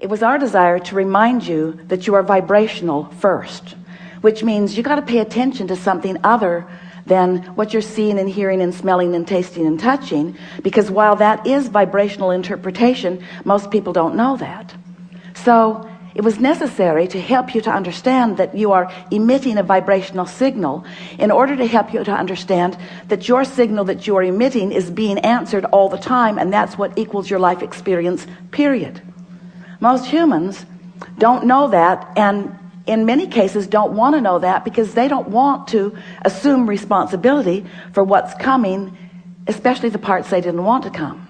It was our desire to remind you that you are vibrational first, which means you got to pay attention to something other than what you're seeing and hearing and smelling and tasting and touching, because while that is vibrational interpretation, most people don't know that. So it was necessary to help you to understand that you are emitting a vibrational signal in order to help you to understand that your signal that you are emitting is being answered all the time, and that's what equals your life experience, period. Most humans don't know that, and in many cases don't want to know that, because they don't want to assume responsibility for what's coming, especially the parts they didn't want to come.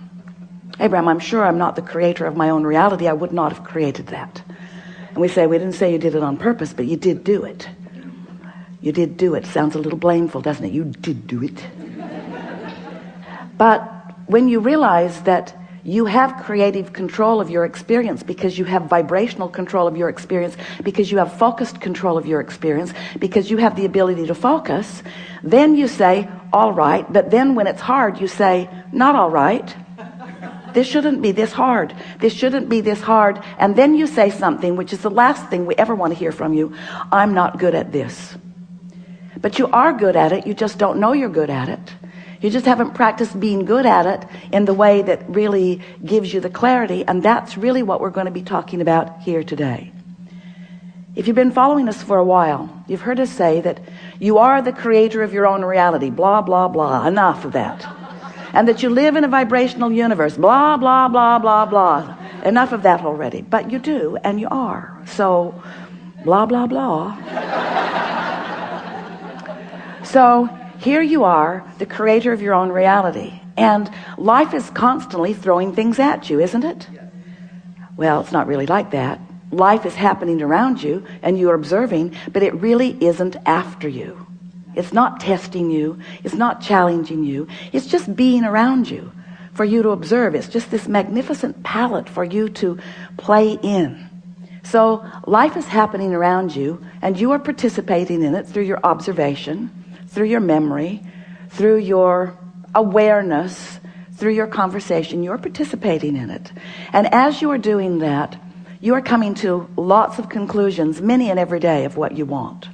Abraham, I'm sure I'm not the creator of my own reality. I would not have created that. And we say, we didn't say you did it on purpose, but you did do it. You did do it. Sounds a little blameful, doesn't it? You did do it. But when you realize that you have creative control of your experience, because you have vibrational control of your experience, because you have focused control of your experience, because you have the ability to focus, then you say, all right. But then when it's hard, you say, not all right. This shouldn't be this hard. This shouldn't be this hard. And then you say something, which is the last thing we ever want to hear from you. I'm not good at this. But you are good at it. You just don't know you're good at it. You just haven't practiced being good at it in the way that really gives you the clarity. And that's really what we're going to be talking about here today. If you've been following us for a while, you've heard us say that you are the creator of your own reality, blah, blah, blah. Enough of that. And that you live in a vibrational universe, blah, blah, blah, blah, blah. Enough of that already. But you do, and you are. So, blah, blah, blah. So, here you are, the creator of your own reality. And life is constantly throwing things at you, isn't it? Well, it's not really like that. Life is happening around you, and you're observing, but it really isn't after you. It's not testing you. It's not challenging you. It's just being around you for you to observe. It's just this magnificent palette for you to play in. So life is happening around you, and you are participating in it through your observation, through your memory, through your awareness, through your conversation. You're participating in it. And as you are doing that, you are coming to lots of conclusions, many and every day, of what you want.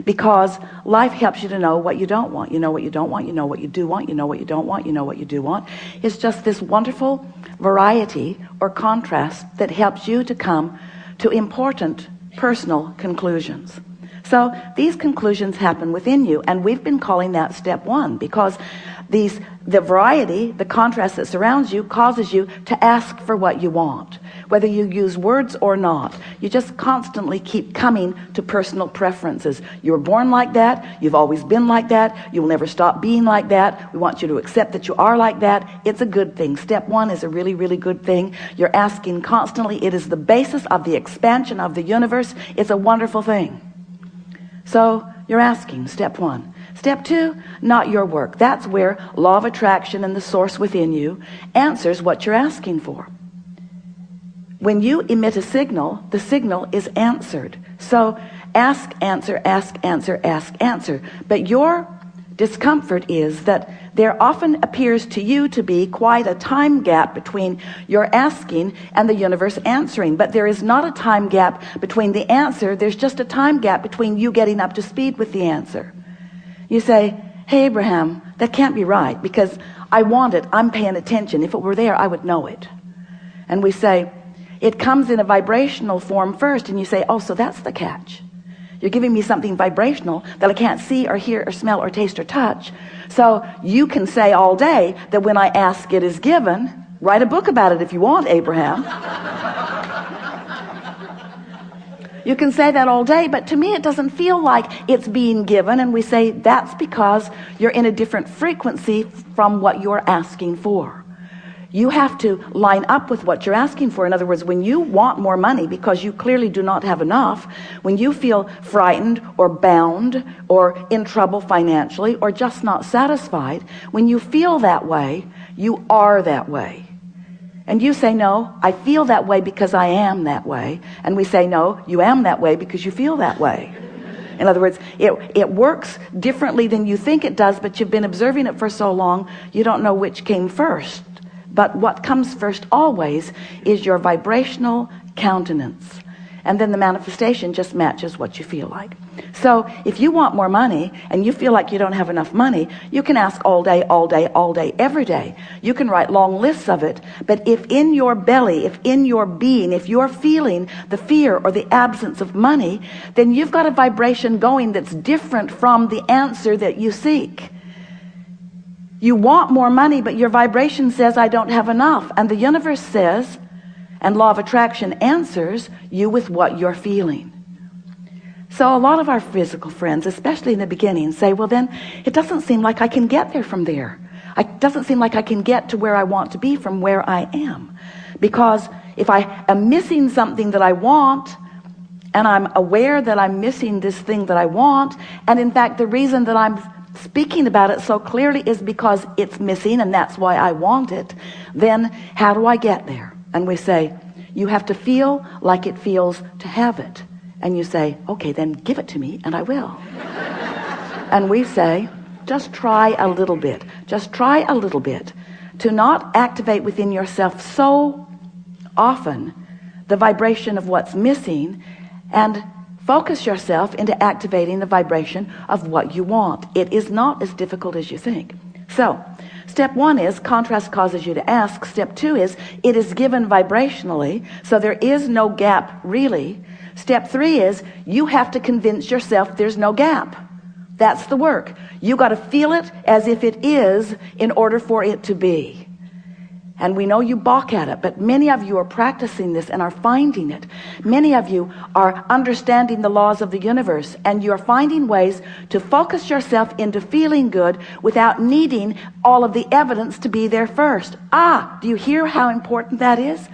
Because life helps you to know what you don't want. You know what you don't want. You know what you do want. You know what you don't want. You know what you do want. It's just this wonderful variety or contrast that helps you to come to important personal conclusions. So these conclusions happen within you, and we've been calling that step one, because the variety, the contrast that surrounds you, causes you to ask for what you want, whether you use words or not. You just constantly keep coming to personal preferences. You were born like that. You've always been like that. You'll never stop being like that. We want you to accept that you are like that. It's a good thing. Step one is a really, really good thing. You're asking constantly. It is the basis of the expansion of the universe. It's a wonderful thing. So you're asking, step one. Step two, not your work. That's where law of attraction and the source within you answers what you're asking for. When you emit a signal, the signal is answered. So ask, answer, ask, answer, ask, answer. But your discomfort is that there often appears to you to be quite a time gap between your asking and the universe answering. But there is not a time gap between the answer. There's just a time gap between you getting up to speed with the answer. You say, hey, Abraham, that can't be right, because I want it. I'm paying attention. If it were there, I would know it. And we say, it comes in a vibrational form first. And you say, oh, so that's the catch. You're giving me something vibrational that I can't see or hear or smell or taste or touch. So you can say all day that when I ask, it is given. Write a book about it if you want, Abraham. You can say that all day, but to me it doesn't feel like it's being given. And we say that's because you're in a different frequency from what you're asking for. You have to line up with what you're asking for. In other words, when you want more money because you clearly do not have enough, when you feel frightened or bound or in trouble financially or just not satisfied, when you feel that way, you are that way. And you say, no, I feel that way because I am that way. And we say, no, you am that way because you feel that way. In other words, it works differently than you think it does, but you've been observing it for so long, you don't know which came first. But what comes first always is your vibrational countenance. And then the manifestation just matches what you feel like. So if you want more money and you feel like you don't have enough money, you can ask all day, all day, all day, every day. You can write long lists of it. But if in your belly, if in your being, if you're feeling the fear or the absence of money, then you've got a vibration going that's different from the answer that you seek. You want more money, but your vibration says, I don't have enough. And the universe says, and law of attraction answers you with what you're feeling. So a lot of our physical friends, especially in the beginning, say, well, then it doesn't seem like I can get there from there. It doesn't seem like I can get to where I want to be from where I am. Because if I am missing something that I want, and I'm aware that I'm missing this thing that I want, and in fact, the reason that I'm speaking about it so clearly is because it's missing, and that's why I want it, then how do I get there? And we say, you have to feel like it feels to have it. And you say, okay, then give it to me and I will. And we say, just try a little bit. Just try a little bit to not activate within yourself so often the vibration of what's missing, and focus yourself into activating the vibration of what you want. It is not as difficult as you think. So step one is contrast causes you to ask. Step two is it is given vibrationally, so there is no gap really. Step three is you have to convince yourself there's no gap. That's the work. You got to feel it as if it is in order for it to be. And we know you balk at it, but many of you are practicing this and are finding it. Many of you are understanding the laws of the universe, and you're finding ways to focus yourself into feeling good without needing all of the evidence to be there first. Do you hear how important that is?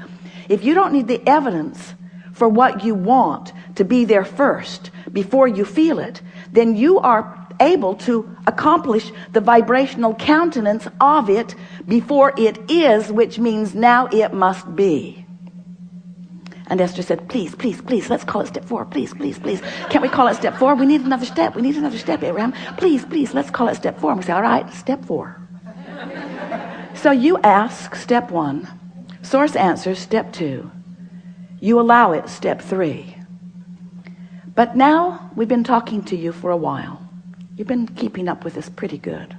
If you don't need the evidence for what you want to be there first before you feel it, then you are able to accomplish the vibrational countenance of it before it is, which means now it must be. And Esther said, please, please, please, let's call it step 4. Please, please, please. Can't we call it step 4? We need another step. We need another step, Abraham. Please, please, let's call it step 4. And we say, all right, step 4. So you ask step 1. Source answers step 2. You allow it step 3. But now we've been talking to you for a while. You've been keeping up with us pretty good.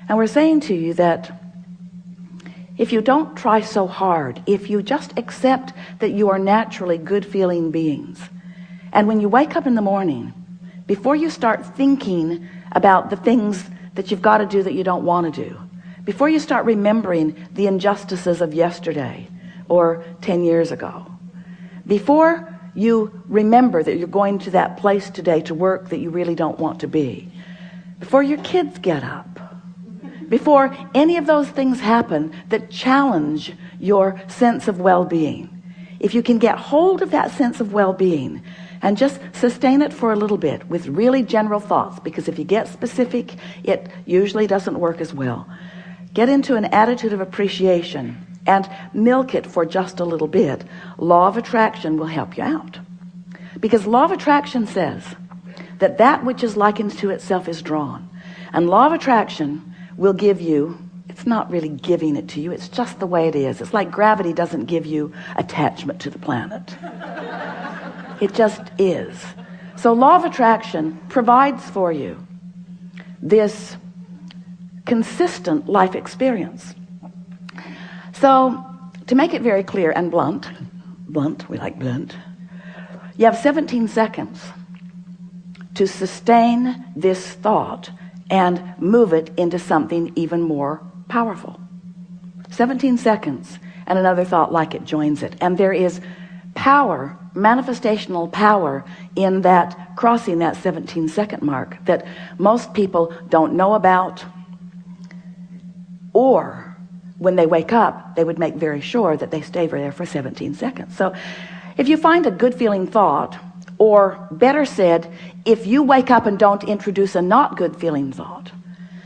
And we're saying to you that if you don't try so hard, if you just accept that you are naturally good feeling beings, and when you wake up in the morning, before you start thinking about the things that you've got to do that you don't want to do, before you start remembering the injustices of yesterday or 10 years ago, before you remember that you're going to that place today to work that you really don't want to be, before your kids get up, before any of those things happen that challenge your sense of well-being, if you can get hold of that sense of well-being and just sustain it for a little bit with really general thoughts, because if you get specific, it usually doesn't work as well. Get into an attitude of appreciation and milk it for just a little bit. Law of attraction will help you out, because law of attraction says that that which is likened to itself is drawn, and law of attraction will give you, it's not really giving it to you, it's just the way it is. It's like gravity doesn't give you attachment to the planet. It just is. So law of attraction provides for you this consistent life experience. So to make it very clear and blunt, we like blunt, you have 17 seconds to sustain this thought and move it into something even more powerful. 17 seconds and another thought like it joins it. And there is power, manifestational power, in that crossing that 17-second mark that most people don't know about, or when they wake up, they would make very sure that they stay there for 17 seconds. So if you find a good feeling thought, or better said, if you wake up and don't introduce a not good feeling thought,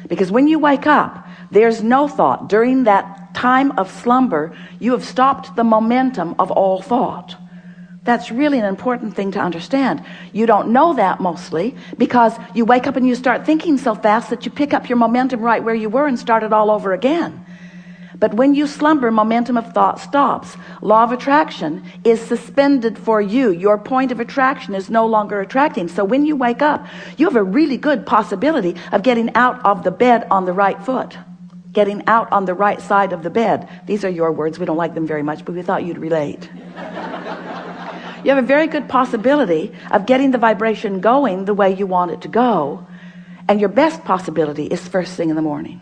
because when you wake up, there's no thought. During that time of slumber, you have stopped the momentum of all thought. That's really an important thing to understand. You don't know that mostly because you wake up and you start thinking so fast that you pick up your momentum right where you were and start it all over again. But when you slumber, momentum of thought stops. Law of attraction is suspended for you. Your point of attraction is no longer attracting. So when you wake up, you have a really good possibility of getting out of the bed on the right foot, getting out on the right side of the bed. These are your words. We don't like them very much, but we thought you'd relate. You have a very good possibility of getting the vibration going the way you want it to go. And your best possibility is first thing in the morning.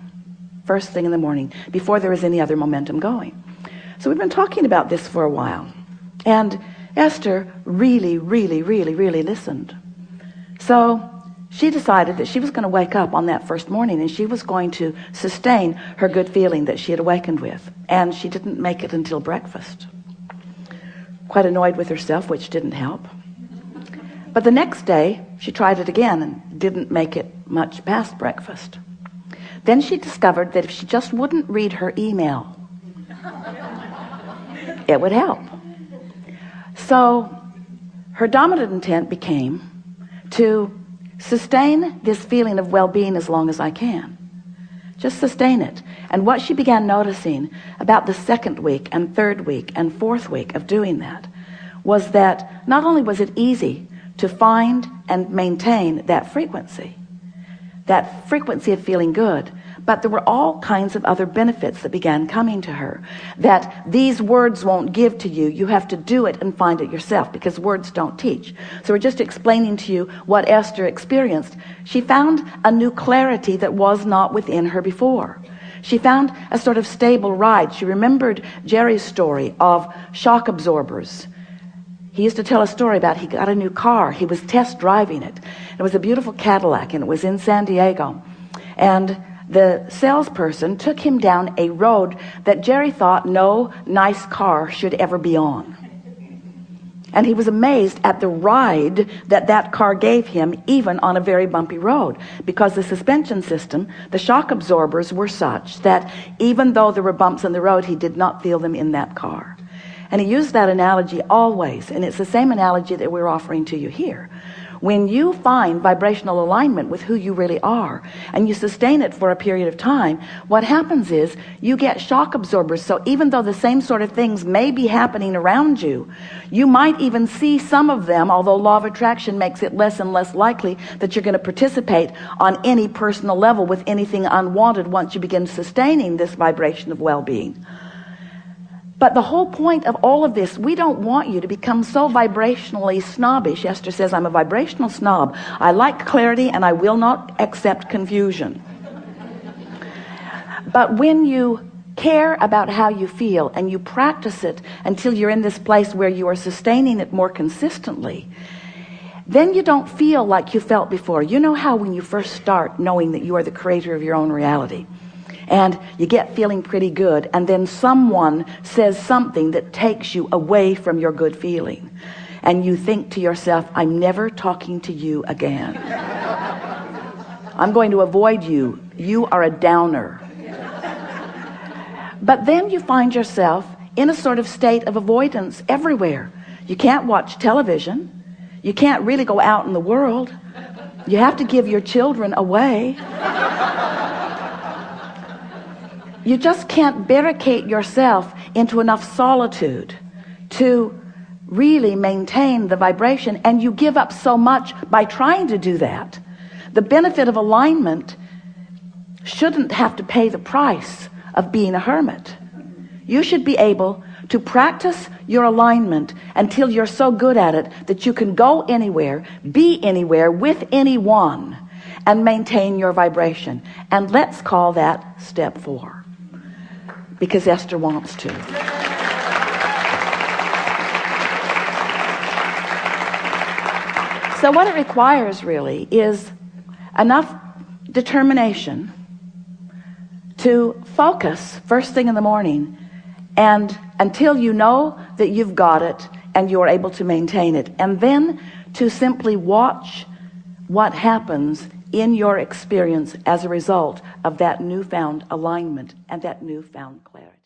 First thing in the morning, before there is any other momentum going. So we've been talking about this for a while. And Esther really listened. So she decided that she was going to wake up on that first morning and she was going to sustain her good feeling that she had awakened with. And she didn't make it until breakfast. Quite annoyed with herself, which didn't help. But the next day she tried it again and didn't make it much past breakfast. Then she discovered that if she just wouldn't read her email, it would help. So her dominant intent became to sustain this feeling of well-being as long as I can. Just sustain it. And what she began noticing about the second week and third week and fourth week of doing that was that not only was it easy to find and maintain that frequency of feeling good, but there were all kinds of other benefits that began coming to her that these words won't give to you. You have to do it and find it yourself, because words don't teach. So we're just explaining to you what Esther experienced. She found a new clarity that was not within her before. She found a sort of stable ride. She remembered Jerry's story of shock absorbers. He used to tell a story about he got a new car. He was test driving it. It was a beautiful Cadillac and it was in San Diego. And the salesperson took him down a road that Jerry thought no nice car should ever be on. And he was amazed at the ride that that car gave him, even on a very bumpy road, because the suspension system, the shock absorbers, were such that even though there were bumps in the road, he did not feel them in that car. And he used that analogy always, and it's the same analogy that we're offering to you here. When you find vibrational alignment with who you really are and you sustain it for a period of time, what happens is you get shock absorbers. So even though the same sort of things may be happening around you, you might even see some of them, although law of attraction makes it less and less likely that you're going to participate on any personal level with anything unwanted once you begin sustaining this vibration of well-being. But the whole point of all of this, we don't want you to become so vibrationally snobbish. Esther says, I'm a vibrational snob. I like clarity and I will not accept confusion. But when you care about how you feel and you practice it until you're in this place where you are sustaining it more consistently, then you don't feel like you felt before. You know how when you first start knowing that you are the creator of your own reality, and you get feeling pretty good, and then someone says something that takes you away from your good feeling, and you think to yourself, I'm never talking to you again. I'm going to avoid you. You are a downer. But then you find yourself in a sort of state of avoidance everywhere. You can't watch television. You can't really go out in the world. You have to give your children away. You just can't barricade yourself into enough solitude to really maintain the vibration, and you give up so much by trying to do that. The benefit of alignment shouldn't have to pay the price of being a hermit. You should be able to practice your alignment until you're so good at it that you can go anywhere, be anywhere, with anyone, and maintain your vibration. And let's call that step 4. Because Esther wants to. So what it requires really is enough determination to focus first thing in the morning, and until you know that you've got it and you're able to maintain it, and then to simply watch what happens in your experience as a result of that newfound alignment and that newfound clarity.